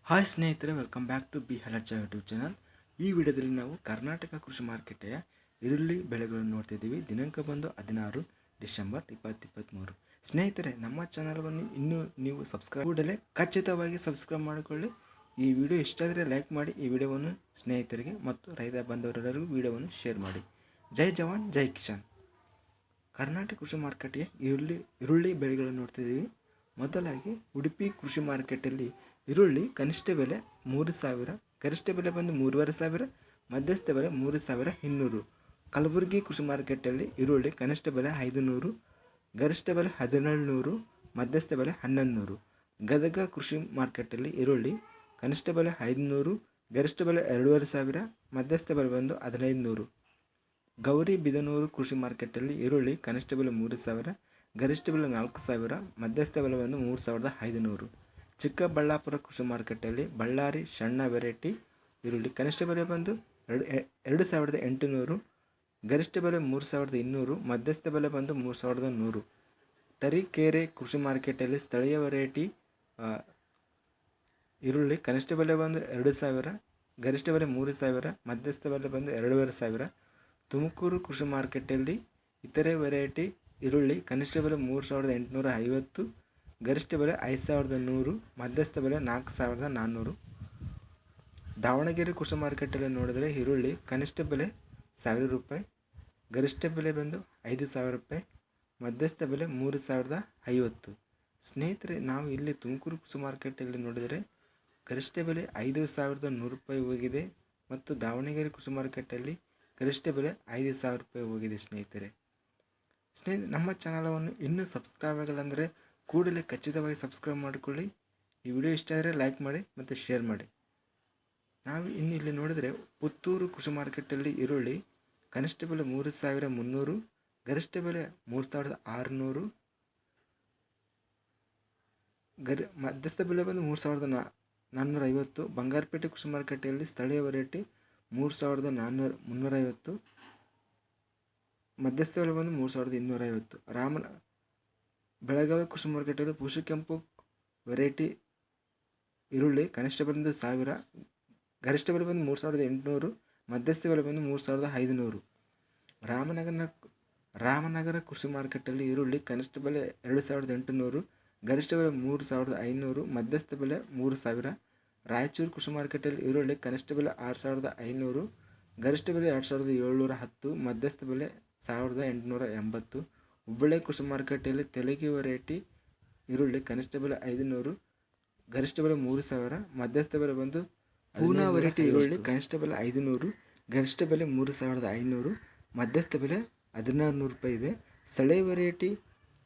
Hi ಸ್ನೇಹಿತರೆ, welcome back to ಬಿ ಹಲಚ ಯೂಟ್ಯೂಬ್ ಚಾನಲ್. ಈ ವಿಡಿಯೋದಲ್ಲಿ ನಾವು ಕರ್ನಾಟಕ ಕೃಷಿ ಮಾರುಕಟ್ಟೆಯ ಈರುಳ್ಳಿ ಬೆಳೆಗಳನ್ನು ನೋಡ್ತಿದ್ದೀವಿ. ದಿನಾಂಕ ಬಂದು 16 ಡಿಸೆಂಬರ್ 2023. ಸ್ನೇಹಿತರೆ, ನಮ್ಮ ಚಾನಲನ್ನು ಇನ್ನೂ ನೀವು ಕೂಡಲೇ ಖಚಿತವಾಗಿ ಸಬ್ಸ್ಕ್ರೈಬ್ ಮಾಡಿಕೊಳ್ಳಿ. ಈ ವಿಡಿಯೋ ಇಷ್ಟ ಆದರೆ ಲೈಕ್ ಮಾಡಿ. ಈ ವಿಡಿಯೋವನ್ನು ಸ್ನೇಹಿತರಿಗೆ ಮತ್ತು ರೈತ ಬಂಧುವರೆಲ್ಲರಿಗೂ ವಿಡಿಯೋವನ್ನು ಶೇರ್ ಮಾಡಿ. ಜೈ ಜವಾನ್ ಜೈ ಕಿಸಾನ್. ಕರ್ನಾಟಕ ಕೃಷಿ ಮಾರುಕಟ್ಟೆಯ ಈರುಳ್ಳಿ ಬೆಳೆಗಳನ್ನು ನೋಡ್ತಿದ್ದೀವಿ. ಮೊದಲಾಗಿ ಉಡುಪಿ ಕೃಷಿ ಮಾರುಕಟ್ಟೆಯಲ್ಲಿ ಈರುಳ್ಳಿ ಕನಿಷ್ಠ ಬೆಲೆ 3,000, ಗರಿಷ್ಠ ಬೆಲೆ ಬಂದು 3,500, ಮಧ್ಯಸ್ಥ ಬೆಲೆ 3,200. ಕಲಬುರಗಿ ಕೃಷಿ ಮಾರುಕಟ್ಟೆಯಲ್ಲಿ ಈರುಳ್ಳಿ ಕನಿಷ್ಠ ಬೆಲೆ 500, ಗರಿಷ್ಠ ಬೆಲೆ 1,700, ಮಧ್ಯಸ್ಥ ಬೆಲೆ 1,100. ಗದಗ ಕೃಷಿ ಮಾರುಕಟ್ಟೆಯಲ್ಲಿ ಈರುಳ್ಳಿ ಕನಿಷ್ಠ ಬೆಲೆ 500, ಗರಿಷ್ಠ ಬೆಲೆ 2,500, ಮಧ್ಯಸ್ಥ ಬೆಲೆ ಬಂದು 1,500. ಗೌರಿಬಿದನೂರು ಕೃಷಿ ಮಾರುಕಟ್ಟೆಯಲ್ಲಿ ಈರುಳ್ಳಿ ಕನಿಷ್ಠ ಬೆಲೆ 3,000, ಗರಿಷ್ಠ ಬೆಲೆ 4,000, ಮಧ್ಯಸ್ಥ ಬೆಲೆ ಬಂದು 3,500. ಚಿಕ್ಕಬಳ್ಳಾಪುರ ಕೃಷಿ ಮಾರುಕಟ್ಟೆಯಲ್ಲಿ ಬಳ್ಳಾರಿ ಸಣ್ಣ ವೆರೈಟಿ ಈರುಳ್ಳಿ ಕನಿಷ್ಠ ಬೆಲೆ ಬಂದು 2,800, ಗರಿಷ್ಠ ಬೆಲೆ 3,200, ಮಧ್ಯಸ್ಥ ಬೆಲೆ ಬಂದು 3,100. ತರೀಕೆರೆ ಕೃಷಿ ಮಾರುಕಟ್ಟೆಯಲ್ಲಿ ಸ್ಥಳೀಯ ವೆರೈಟಿ ಈರುಳ್ಳಿ ಕನಿಷ್ಠ ಬೆಲೆ ಬಂದು 2,000, ಗರಿಷ್ಠ ಬೆಲೆ 3,000, ಮಧ್ಯಸ್ಥ ಬೆಲೆ ಬಂದು 2,500. ತುಮಕೂರು ಕೃಷಿ ಮಾರುಕಟ್ಟೆಯಲ್ಲಿ ಇತರೆ ವೆರೈಟಿ ಈರುಳ್ಳಿ ಕನಿಷ್ಠ ಬೆಲೆ 3,850, ಗರಿಷ್ಠ ಬೆಲೆ 5,100, ಮಧ್ಯಸ್ಥ ಬೆಲೆ 4,400. ದಾವಣಗೆರೆ ಕೃಷಿ ಮಾರುಕಟ್ಟೆಯಲ್ಲಿ ನೋಡಿದರೆ ಈರುಳ್ಳಿ ಕನಿಷ್ಠ ಬೆಲೆ 1,000 ರೂಪಾಯಿ, ಗರಿಷ್ಠ ಬೆಲೆ ಬಂದು 5,000 ರೂಪಾಯಿ, ಮಧ್ಯಸ್ಥ ಬೆಲೆ 3,050. ಸ್ನೇಹಿತರೆ, ನಾವು ಇಲ್ಲಿ ತುಮಕೂರು ಕೃಷಿ ಮಾರುಕಟ್ಟೆಯಲ್ಲಿ ನೋಡಿದರೆ ಗರಿಷ್ಠ ಬೆಲೆ 5,100 ರೂಪಾಯಿ ಹೋಗಿದೆ ಮತ್ತು ದಾವಣಗೆರೆ ಕೃಷಿ ಮಾರುಕಟ್ಟೆಯಲ್ಲಿ ಗರಿಷ್ಠ ಬೆಲೆ 5,000 ರೂಪಾಯಿ ಹೋಗಿದೆ. ಸ್ನೇಹಿತರೆ, ನಮ್ಮ ಚಾನಲನ್ನು ಇನ್ನೂ ಸಬ್ಸ್ಕ್ರೈಬ್ ಆಗಿಲ್ಲ ಅಂದರೆ ಕೂಡಲೇ ಖಚಿತವಾಗಿ ಸಬ್ಸ್ಕ್ರೈಬ್ ಮಾಡಿಕೊಳ್ಳಿ. ಈ ವಿಡಿಯೋ ಇಷ್ಟ ಆದರೆ ಲೈಕ್ ಮಾಡಿ ಮತ್ತು ಶೇರ್ ಮಾಡಿ. ನಾವು ಇನ್ನು ಇಲ್ಲಿ ನೋಡಿದರೆ ಪುತ್ತೂರು ಕೃಷಿ ಮಾರುಕಟ್ಟೆಯಲ್ಲಿ ಈರುಳ್ಳಿ ಕನಿಷ್ಠ ಬೆಲೆ 3,300, ಗರಿಷ್ಠ ಬೆಲೆ 3,600, ಮಧ್ಯಸ್ಥ ಬೆಲೆ ಬಂದು 3,450. ಬಂಗಾರಪೇಟೆ ಕೃಷಿ ಮಾರುಕಟ್ಟೆಯಲ್ಲಿ ಸ್ಥಳೀಯ ವೆರೈಟಿ 3,350, ಮಧ್ಯಸ್ಥ ಬೆಲೆ ಬಂದು 3,250. ಬೆಳಗಾವಿ ಕೃಷಿ ಮಾರುಕಟ್ಟೆಯಲ್ಲಿ ಪುಷಕೆಂಪು ವೆರೈಟಿ ಈರುಳ್ಳಿ ಕನಿಷ್ಠ ಬೆಲೆ 1,000, ಗರಿಷ್ಠ ಬೆಲೆ ಬಂದು 3,800, ಮಧ್ಯಸ್ಥ ಬೆಲೆ ಬಂದು 3,500. ರಾಮನಗರ ಕೃಷಿ ಮಾರುಕಟ್ಟೆಯಲ್ಲಿ ಈರುಳ್ಳಿ ಕನಿಷ್ಠ ಬೆಲೆ 2,800, ಗರಿಷ್ಠ ಬೆಲೆ 3,500, ಮಧ್ಯಸ್ಥ ಬೆಲೆ 3,000. ರಾಯಚೂರು ಕೃಷಿ ಮಾರುಕಟ್ಟೆಯಲ್ಲಿ ಈರುಳ್ಳಿ ಕನಿಷ್ಠ ಬೆಲೆ 6,500, ಗರಿಷ್ಠ ಬೆಲೆ 2,710, ಮಧ್ಯಸ್ಥ ಬೆಲೆ 1,880. ಹುಬ್ಬಳ್ಳಿ ಕೃಷಿ ಮಾರುಕಟ್ಟೆಯಲ್ಲಿ ತೆಲಗಿ ವೆರೈಟಿ ಈರುಳ್ಳಿ ಕನಿಷ್ಠ ಬೆಲೆ 500, ಗರಿಷ್ಠ ಬೆಲೆ 3,000, ಮಧ್ಯಸ್ಥ ಬೆಲೆ ಬಂದು ಪೂನಾ ವೆರೈಟಿ ಈರುಳ್ಳಿ ಕನಿಷ್ಠ ಬೆಲೆ 500, ಗರಿಷ್ಠ ಬೆಲೆ 3,500, ಮಧ್ಯಸ್ಥ ಬೆಲೆ 1,600 ರೂಪಾಯಿ ಇದೆ.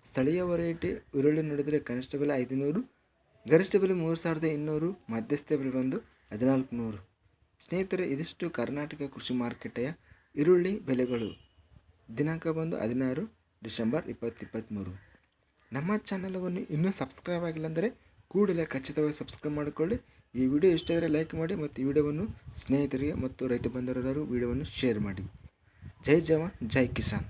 ಸ್ಥಳೀಯ ವೆರೈಟಿ ಈರುಳ್ಳಿ ನೋಡಿದರೆ ಕನಿಷ್ಠ ಬೆಲೆ 500, ಗರಿಷ್ಠ ಬೆಲೆ 3,200, ಮಧ್ಯಸ್ಥ ಬೆಲೆ ಬಂದು 1,400. ಸ್ನೇಹಿತರೆ, ಇದಿಷ್ಟು ಕರ್ನಾಟಕ ಕೃಷಿ ಮಾರುಕಟ್ಟೆಯ ಈರುಳ್ಳಿ ಬೆಲೆಗಳು. ದಿನಾಂಕ ಬಂದು 16 ಡಿಸೆಂಬರ್ 2023. ನಮ್ಮ ಚಾನಲವನ್ನು ಇನ್ನೂ ಸಬ್ಸ್ಕ್ರೈಬ್ ಆಗಿಲ್ಲ ಅಂದರೆ ಕೂಡಲೇ ಖಚಿತವಾಗಿ ಸಬ್ಸ್ಕ್ರೈಬ್ ಮಾಡಿಕೊಳ್ಳಿ. ಈ ವಿಡಿಯೋ ಇಷ್ಟ ಆದರೆ ಲೈಕ್ ಮಾಡಿ ಮತ್ತು ಈ ವಿಡಿಯೋವನ್ನು ಸ್ನೇಹಿತರಿಗೆ ಮತ್ತು ರೈತ ಬಂಧುವರೆಲ್ಲರೂ ವಿಡಿಯೋವನ್ನು ಶೇರ್ ಮಾಡಿ. ಜೈ ಜವಾನ್ ಜೈ ಕಿಸಾನ್.